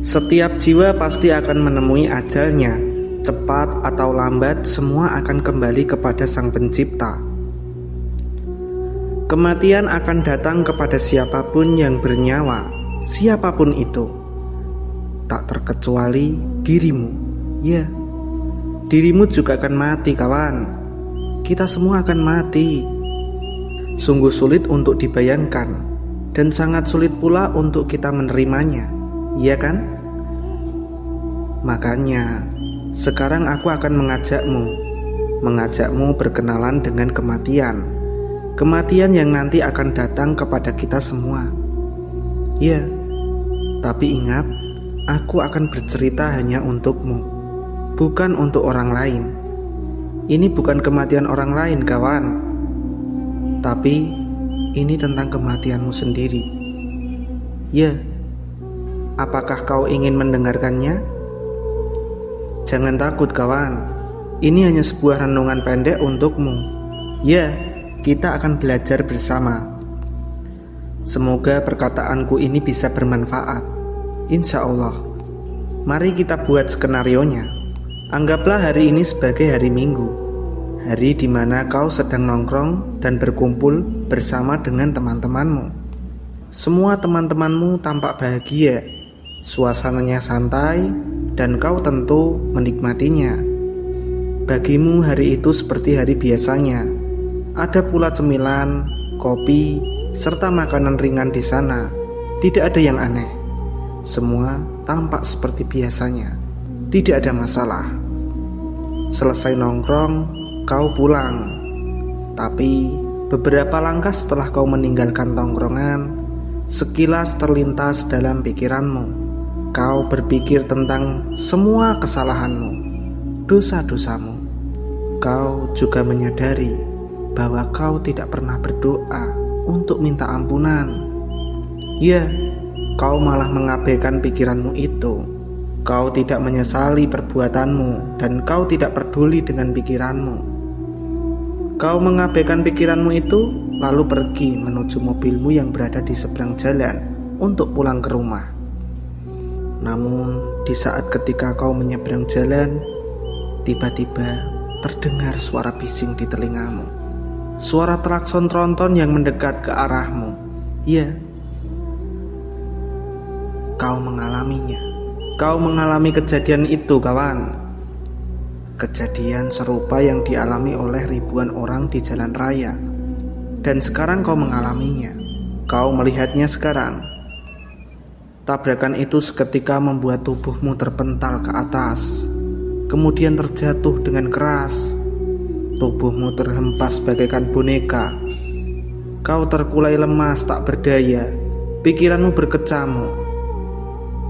Setiap jiwa pasti akan menemui ajalnya. Cepat atau lambat, semua akan kembali kepada Sang Pencipta. Kematian akan datang kepada siapapun yang bernyawa, siapapun itu, tak terkecuali dirimu. Ya, dirimu juga akan mati, kawan. Kita semua akan mati. Sungguh sulit untuk dibayangkan, dan sangat sulit pula untuk kita menerimanya, iya kan? Makanya sekarang aku akan mengajakmu berkenalan dengan kematian. Kematian yang nanti akan datang kepada kita semua. Ya, tapi ingat, aku akan bercerita hanya untukmu, bukan untuk orang lain. Ini bukan kematian orang lain, kawan, tapi ini tentang kematianmu sendiri. Ya, apakah kau ingin mendengarkannya? Jangan takut, kawan. Ini hanya sebuah renungan pendek untukmu. Ya, kita akan belajar bersama. Semoga perkataanku ini bisa bermanfaat. Insya Allah. Mari kita buat skenarionya. Anggaplah hari ini sebagai hari Minggu, hari di mana kau sedang nongkrong dan berkumpul bersama dengan teman-temanmu. Semua teman-temanmu tampak bahagia, suasananya santai, dan kau tentu menikmatinya. Bagimu hari itu seperti hari biasanya. Ada pula cemilan, kopi, serta makanan ringan di sana. Tidak ada yang aneh. Semua tampak seperti biasanya. Tidak ada masalah. Selesai nongkrong, kau pulang. Tapi beberapa langkah setelah kau meninggalkan tongkrongan, sekilas terlintas dalam pikiranmu. Kau berpikir tentang semua kesalahanmu, dosa-dosamu. Kau juga menyadari bahwa kau tidak pernah berdoa untuk minta ampunan. Ya, kau malah mengabaikan pikiranmu itu. Kau tidak menyesali perbuatanmu dan kau tidak peduli dengan pikiranmu. Kau mengabaikan pikiranmu itu lalu pergi menuju mobilmu yang berada di seberang jalan untuk pulang ke rumah. Namun di saat ketika kau menyeberang jalan, tiba-tiba terdengar suara bising di telingamu. Suara klakson tronton yang mendekat ke arahmu. Ya, kau mengalaminya. Kau mengalami kejadian itu, kawan. Kejadian serupa yang dialami oleh ribuan orang di jalan raya. Dan sekarang kau mengalaminya. Kau melihatnya sekarang. Tabrakan itu seketika membuat tubuhmu terpental ke atas, kemudian terjatuh dengan keras. Tubuhmu terhempas bagaikan boneka. Kau terkulai lemas tak berdaya. Pikiranmu berkecamuk.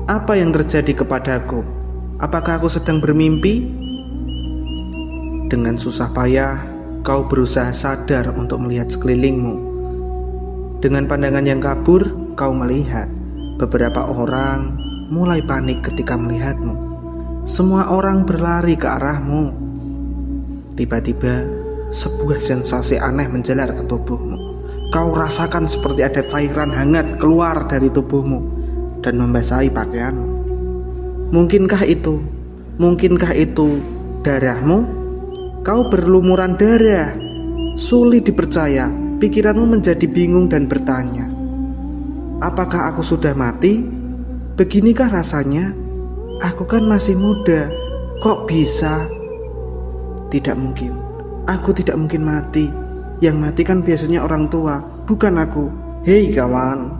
Apa yang terjadi kepadaku? Apakah aku sedang bermimpi? Dengan susah payah, kau berusaha sadar untuk melihat sekelilingmu. Dengan pandangan yang kabur, kau melihat beberapa orang mulai panik ketika melihatmu. Semua orang berlari ke arahmu. Tiba-tiba, sebuah sensasi aneh menjalar ke tubuhmu. Kau rasakan seperti ada cairan hangat keluar dari tubuhmu dan membasahi pakaianmu. Mungkinkah itu darahmu? Kau berlumuran darah. Sulit dipercaya. Pikiranmu menjadi bingung dan bertanya, apakah aku sudah mati? Beginikah rasanya? Aku kan masih muda. Kok bisa? Tidak mungkin. Aku tidak mungkin mati. Yang mati kan biasanya orang tua, bukan aku. Hei kawan,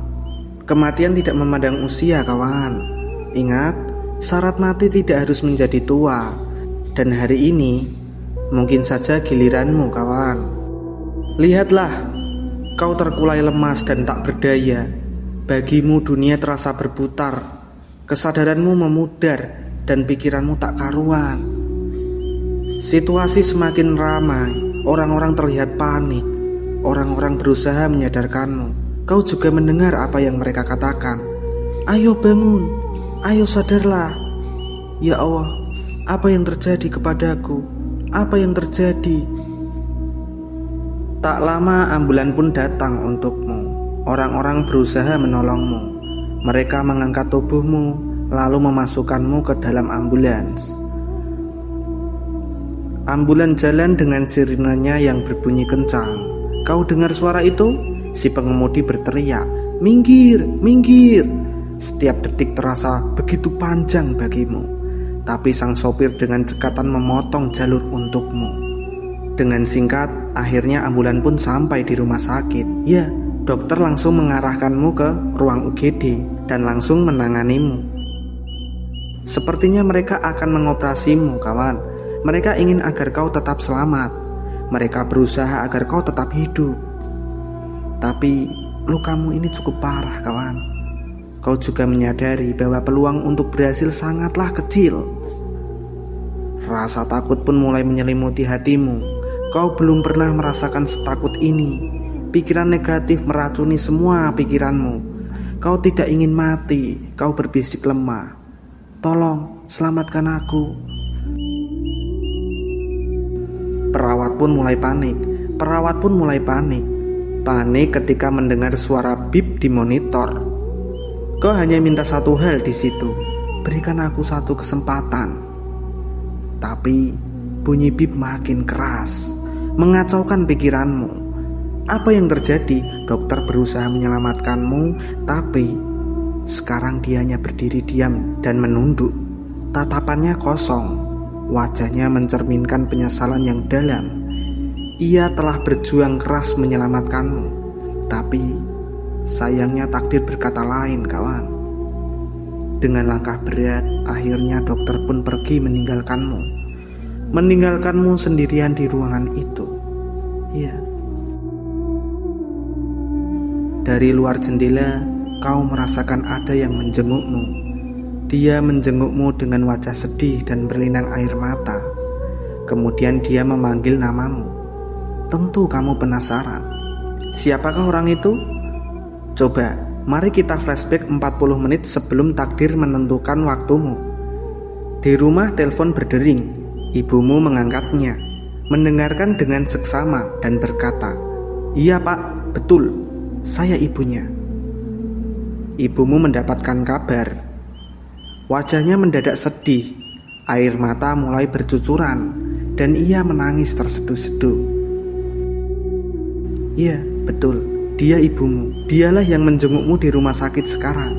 kematian tidak memandang usia, kawan. Ingat, syarat mati tidak harus menjadi tua. Dan hari ini mungkin saja giliranmu, kawan. Lihatlah, kau terkulai lemas dan tak berdaya. Bagimu dunia terasa berputar. Kesadaranmu memudar dan pikiranmu tak karuan. Situasi semakin ramai. Orang-orang terlihat panik. Orang-orang berusaha menyadarkanmu. Kau juga mendengar apa yang mereka katakan. Ayo bangun, ayo sadarlah. Ya Allah, apa yang terjadi kepadaku? Apa yang terjadi? Tak lama ambulan pun datang untukmu. Orang-orang berusaha menolongmu. Mereka mengangkat tubuhmu, lalu memasukkanmu ke dalam ambulans. Ambulans jalan dengan sirenenya yang berbunyi kencang. Kau dengar suara itu? Si pengemudi berteriak, "Minggir, minggir!" Setiap detik terasa begitu panjang bagimu, tapi sang sopir dengan cekatan memotong jalur untukmu. Dengan singkat, akhirnya ambulan pun sampai di rumah sakit. Ya, dokter langsung mengarahkanmu ke ruang UGD dan langsung menanganimu. Sepertinya mereka akan mengoperasimu, kawan. Mereka ingin agar kau tetap selamat. Mereka berusaha agar kau tetap hidup. Tapi lukamu ini cukup parah, kawan. Kau juga menyadari bahwa peluang untuk berhasil sangatlah kecil. Rasa takut pun mulai menyelimuti hatimu. Kau belum pernah merasakan setakut ini. Pikiran negatif meracuni semua pikiranmu. Kau tidak ingin mati. Kau berbisik lemah, "Tolong, selamatkan aku." Perawat pun mulai panik. Panik ketika mendengar suara bip di monitor. Kau hanya minta satu hal di situ, "Berikan aku satu kesempatan." Tapi bunyi bip makin keras, mengacaukan pikiranmu. Apa yang terjadi? Dokter berusaha menyelamatkanmu, tapi sekarang dia hanya berdiri diam dan menunduk. Tatapannya kosong. Wajahnya mencerminkan penyesalan yang dalam. Ia telah berjuang keras menyelamatkanmu, tapi sayangnya takdir berkata lain, kawan. Dengan langkah berat, akhirnya dokter pun pergi meninggalkanmu. Meninggalkanmu sendirian di ruangan itu. Ya. Dari luar jendela, kau merasakan ada yang menjengukmu. Dia menjengukmu dengan wajah sedih dan berlinang air mata. Kemudian dia memanggil namamu. Tentu kamu penasaran. Siapakah orang itu? Coba, mari kita flashback 40 menit sebelum takdir menentukan waktumu. Di rumah telepon berdering. Ibumu mengangkatnya, mendengarkan dengan seksama dan berkata, "Iya pak, betul, saya ibunya." Ibumu mendapatkan kabar. Wajahnya mendadak sedih, air mata mulai bercucuran, dan ia menangis terseduh-seduh. Iya, betul, dia ibumu. Dialah yang menjengukmu di rumah sakit sekarang.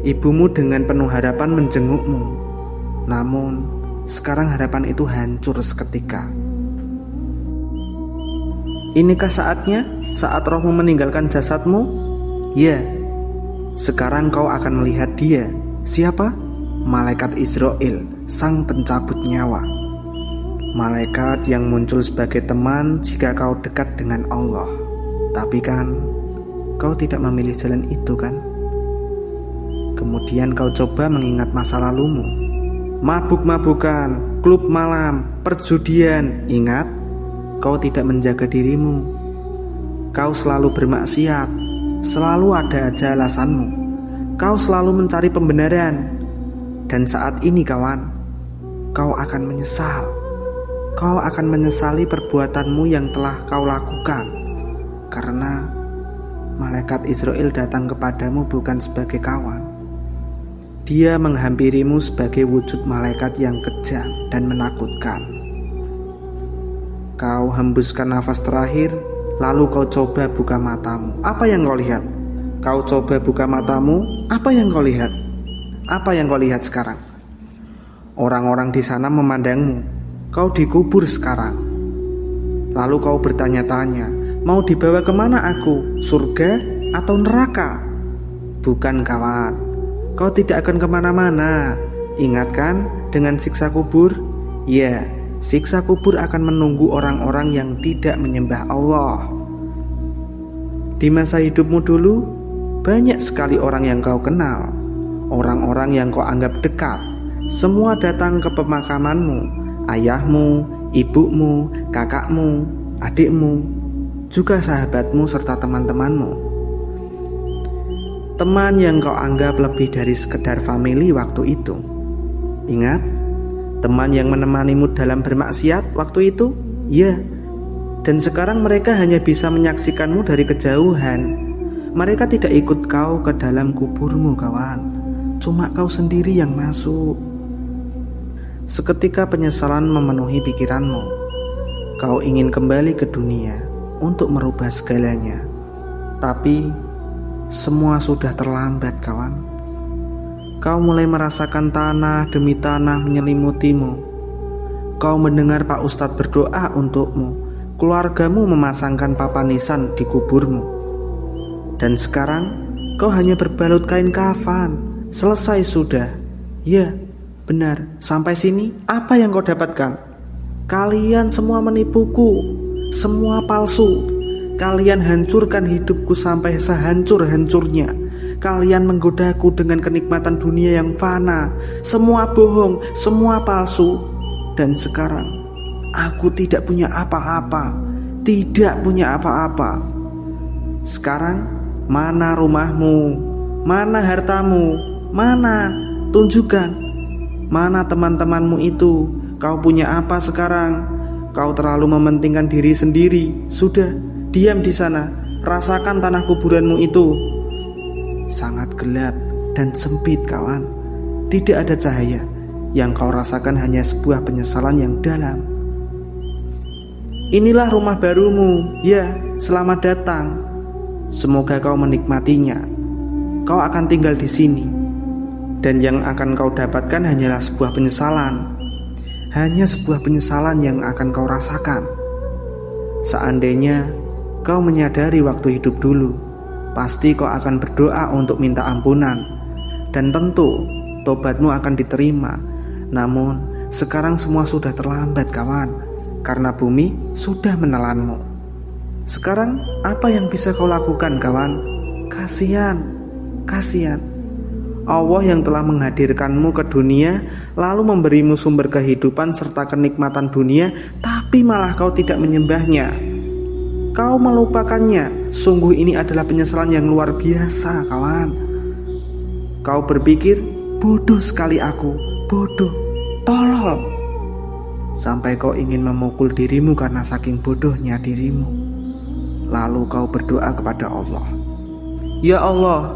Ibumu dengan penuh harapan menjengukmu. Namun, sekarang harapan itu hancur seketika. Inikah saatnya? Saat rohmu meninggalkan jasadmu? Ya, sekarang kau akan melihat dia. Siapa? Malaikat Israel, sang pencabut nyawa. Malaikat yang muncul sebagai teman jika kau dekat dengan Allah. Tapi kan, kau tidak memilih jalan itu kan? Kemudian kau coba mengingat masa lalumu. Mabuk-mabukan, klub malam, perjudian. Ingat, kau tidak menjaga dirimu. Kau selalu bermaksiat. Selalu ada aja alasanmu. Kau selalu mencari pembenaran. Dan saat ini kawan, kau akan menyesal. Kau akan menyesali perbuatanmu yang telah kau lakukan. Karena malaikat Israel datang kepadamu bukan sebagai kawan. Dia menghampirimu sebagai wujud malaikat yang kejam dan menakutkan. Kau hembuskan nafas terakhir, lalu kau coba buka matamu. Apa yang kau lihat? Kau coba buka matamu, apa yang kau lihat? Apa yang kau lihat sekarang? Orang-orang di sana memandangmu. Kau dikubur sekarang. Lalu kau bertanya-tanya, mau dibawa kemana aku? Surga atau neraka? Bukan kawan, kau tidak akan kemana-mana. Ingat kan dengan siksa kubur? Ya, siksa kubur akan menunggu orang-orang yang tidak menyembah Allah. Di masa hidupmu dulu, banyak sekali orang yang kau kenal. Orang-orang yang kau anggap dekat, semua datang ke pemakamanmu. Ayahmu, ibumu, kakakmu, adikmu, juga sahabatmu serta teman-temanmu. Teman yang kau anggap lebih dari sekedar famili waktu itu. Ingat, teman yang menemanimu dalam bermaksiat waktu itu? Ya, dan sekarang mereka hanya bisa menyaksikanmu dari kejauhan. Mereka tidak ikut kau ke dalam kuburmu kawan. cuma kau sendiri yang masuk. Seketika penyesalan memenuhi pikiranmu. Kau ingin kembali ke dunia untuk merubah segalanya. Tapi semua sudah terlambat, kawan. Kau mulai merasakan tanah demi tanah menyelimutimu. Kau mendengar Pak Ustadz berdoa untukmu. Keluargamu memasangkan papan nisan di kuburmu. Dan sekarang kau hanya berbalut kain kafan. Selesai sudah. Ya, benar. Sampai sini apa yang kau dapatkan? Kalian semua menipuku. Semua palsu. Kalian hancurkan hidupku sampai sehancur-hancurnya. Kalian menggodaku dengan kenikmatan dunia yang fana. Semua bohong, semua palsu. Dan sekarang aku tidak punya apa-apa. Tidak punya apa-apa. Sekarang mana rumahmu? Mana hartamu? Mana? Tunjukkan. Mana teman-temanmu itu? Kau punya apa sekarang? Kau terlalu mementingkan diri sendiri. Sudah, diam di sana. Rasakan tanah kuburanmu itu. Sangat gelap dan sempit, kawan. Tidak ada cahaya. Yang kau rasakan hanya sebuah penyesalan yang dalam. Inilah rumah barumu. Ya, selamat datang. Semoga kau menikmatinya. Kau akan tinggal di sini. Dan yang akan kau dapatkan hanyalah sebuah penyesalan. Hanya sebuah penyesalan yang akan kau rasakan. Seandainya kau menyadari waktu hidup dulu, pasti kau akan berdoa untuk minta ampunan. Dan tentu tobatmu akan diterima. Namun sekarang semua sudah terlambat, kawan. Karena bumi sudah menelanmu. Sekarang apa yang bisa kau lakukan, kawan? Kasihan. Allah yang telah menghadirkanmu ke dunia, lalu memberimu sumber kehidupan serta kenikmatan dunia, tapi malah kau tidak menyembahnya. Kau melupakannya. Sungguh ini adalah penyesalan yang luar biasa, kawan. Kau berpikir, bodoh sekali aku. Bodoh, tolol. Sampai kau ingin memukul dirimu karena saking bodohnya dirimu. Lalu kau berdoa kepada Allah. Ya Allah,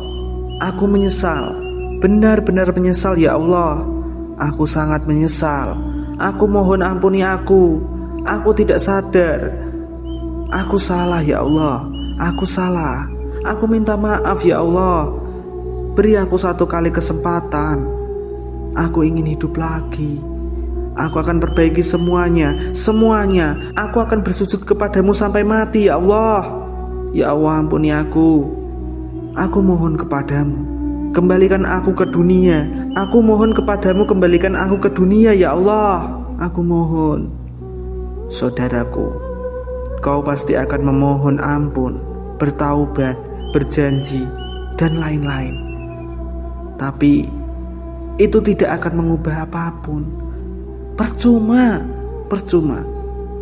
aku menyesal. Benar-benar menyesal ya Allah. Aku sangat menyesal. Aku mohon ampuni aku. Aku tidak sadar. Aku salah ya Allah. Aku salah. Aku minta maaf ya Allah. Beri aku satu kali kesempatan. Aku ingin hidup lagi. Aku akan perbaiki semuanya. Aku akan bersujud kepadamu sampai mati ya Allah. Ya Allah, ampuni aku. Aku mohon kepadamu, kembalikan aku ke dunia. Aku mohon kepadamu, kembalikan aku ke dunia ya Allah. Aku mohon. Saudaraku, kau pasti akan memohon ampun, bertaubat, berjanji, dan lain-lain. Tapi itu tidak akan mengubah apapun. Percuma.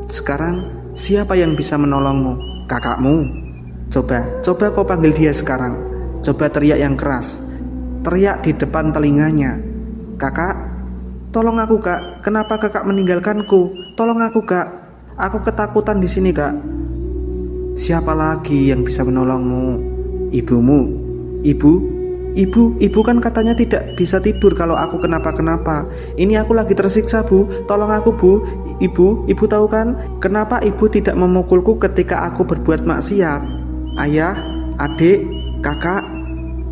Sekarang siapa yang bisa menolongmu? Kakakmu? Coba kau panggil dia sekarang. Coba teriak yang keras. Teriak di depan telinganya. Kakak, tolong aku, Kak. Kenapa kakak meninggalkanku? Tolong aku, Kak. Aku ketakutan di sini, Kak. Siapa lagi yang bisa menolongmu? Ibumu? Ibu kan katanya tidak bisa tidur kalau aku kenapa-kenapa. Ini aku lagi tersiksa, Bu. Tolong aku, Bu. Ibu tahu kan kenapa ibu tidak memukulku ketika aku berbuat maksiat? Ayah, adik, kakak,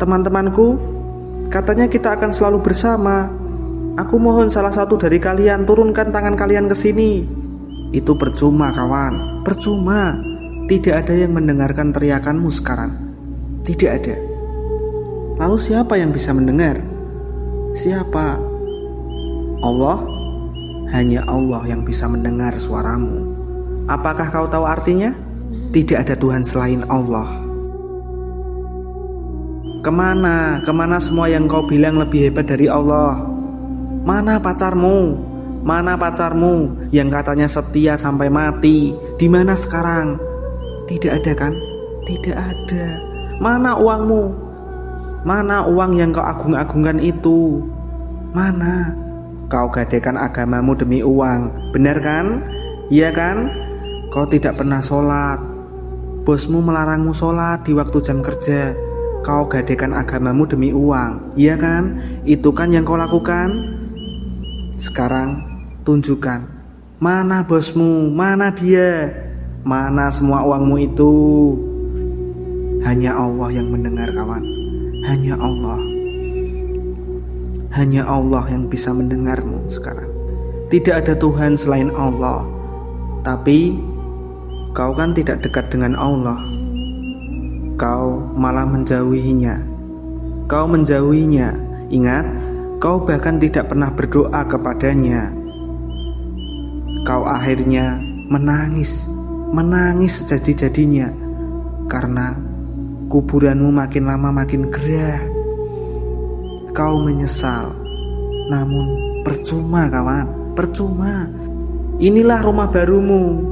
teman-temanku, katanya kita akan selalu bersama. Aku mohon salah satu dari kalian turunkan tangan kalian ke sini. Itu percuma, kawan. Percuma. Tidak ada yang mendengarkan teriakanmu sekarang. Tidak ada. Lalu siapa yang bisa mendengar? Siapa? Allah? Hanya Allah yang bisa mendengar suaramu. Apakah kau tahu artinya? Tidak ada Tuhan selain Allah. Kemana semua yang kau bilang lebih hebat dari Allah? Mana pacarmu? Mana pacarmu yang katanya setia sampai mati? Di mana sekarang? Tidak ada kan? Tidak ada. Mana uangmu? Mana uang yang kau agung-agungkan itu? Mana? Kau gadaikan agamamu demi uang, benar kan? Iya kan? Kau tidak pernah sholat. Bosmu melarangmu sholat di waktu jam kerja. Kau gadekan agamamu demi uang, iya kan? Itu kan yang kau lakukan. Sekarang tunjukkan, mana bosmu, mana dia, mana semua uangmu itu. Hanya Allah yang mendengar kawan. Hanya Allah. Hanya Allah yang bisa mendengarmu sekarang. Tidak ada Tuhan selain Allah. Tapi kau kan tidak dekat dengan Allah. Kau malah menjauhinya. Kau menjauhinya. Ingat, kau bahkan tidak pernah berdoa kepadanya. Kau akhirnya menangis sejadi-jadinya karena kuburanmu makin lama makin gerah. Kau menyesal, namun percuma kawan, percuma. Inilah rumah barumu,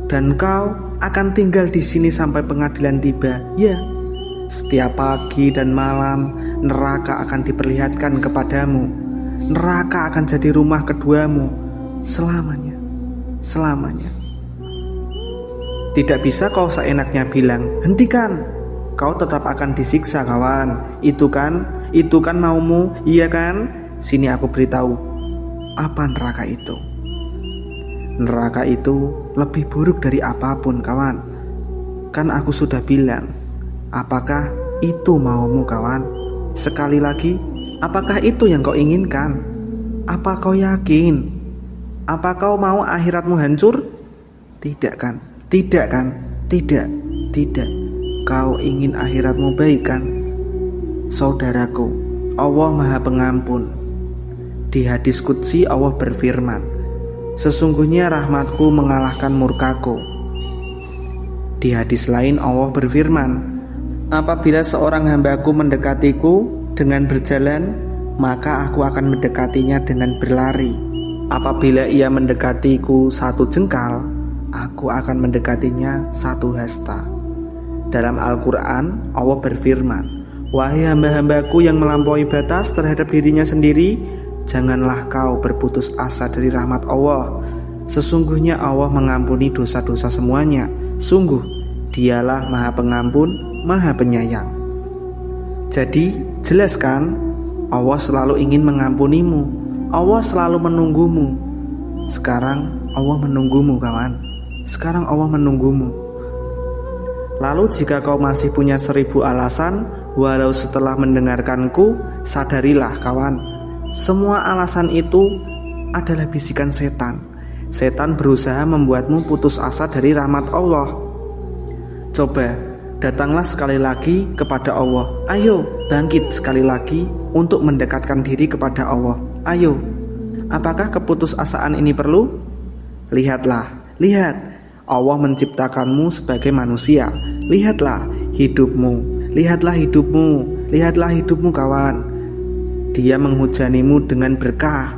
dan kau akan tinggal di sini sampai pengadilan tiba. Ya, setiap pagi dan malam neraka akan diperlihatkan kepadamu. Neraka akan jadi rumah keduamu selamanya. Selamanya. Tidak bisa kau seenaknya bilang, hentikan. Kau tetap akan disiksa kawan. Itu kan maumu, iya kan? Sini aku beritahu, apa neraka itu? Neraka itu lebih buruk dari apapun kawan. Kan aku sudah bilang. Apakah itu maumu kawan? Sekali lagi, apakah itu yang kau inginkan? Apa kau yakin? Apa kau mau akhiratmu hancur? Tidak kan? Tidak kan? Tidak. Tidak. Kau ingin akhiratmu baik kan? Saudaraku, Allah Maha Pengampun. Di hadis qudsi Allah berfirman, sesungguhnya rahmatku mengalahkan murkaku. Di hadis lain Allah berfirman, apabila seorang hambaku mendekatiku dengan berjalan, maka aku akan mendekatinya dengan berlari. Apabila ia mendekatiku 1 jengkal, aku akan mendekatinya 1 hasta. Dalam Al-Quran Allah berfirman, wahai hamba-hambaku yang melampaui batas terhadap dirinya sendiri, janganlah kau berputus asa dari rahmat Allah. Sesungguhnya Allah mengampuni dosa-dosa semuanya. Sungguh Dialah Maha Pengampun, Maha Penyayang. Jadi jelas kan, Allah selalu ingin mengampunimu. Allah selalu menunggumu. Sekarang Allah menunggumu kawan. Sekarang Allah menunggumu. Lalu jika kau masih punya 1000 alasan, walau setelah mendengarkanku, sadarilah kawan, semua alasan itu adalah bisikan setan. Setan berusaha membuatmu putus asa dari rahmat Allah. Coba, datanglah sekali lagi kepada Allah. Ayo, bangkit sekali lagi untuk mendekatkan diri kepada Allah. Ayo, apakah keputusasaan ini perlu? Lihatlah, lihat, Allah menciptakanmu sebagai manusia. Lihatlah hidupmu, lihatlah hidupmu, lihatlah hidupmu kawan. Dia menghujanimu dengan berkah.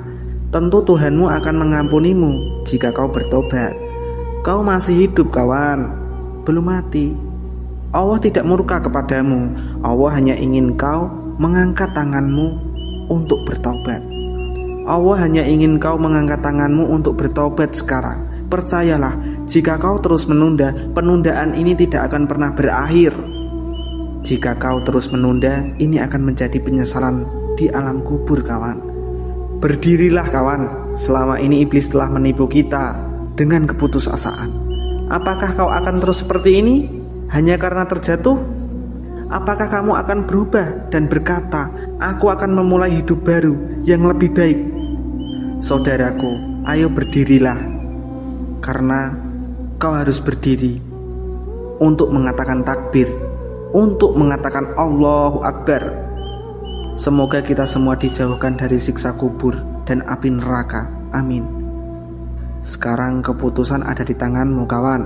Tentu Tuhanmu akan mengampunimu jika kau bertobat. Kau masih hidup kawan, belum mati. Allah tidak murka kepadamu. Allah hanya ingin kau mengangkat tanganmu untuk bertobat. Allah hanya ingin kau mengangkat tanganmu untuk bertobat sekarang. Percayalah, jika kau terus menunda, penundaan ini tidak akan pernah berakhir. Jika kau terus menunda, ini akan menjadi penyesalan di alam kubur kawan. Berdirilah kawan, selama ini iblis telah menipu kita dengan keputusasaan. Apakah kau akan terus seperti ini hanya karena terjatuh? Apakah kamu akan berubah dan berkata, aku akan memulai hidup baru yang lebih baik? Saudaraku, ayo berdirilah, karena kau harus berdiri untuk mengatakan takbir, untuk mengatakan Allahu Akbar. Semoga kita semua dijauhkan dari siksa kubur dan api neraka. Amin. Sekarang keputusan ada di tanganmu kawan.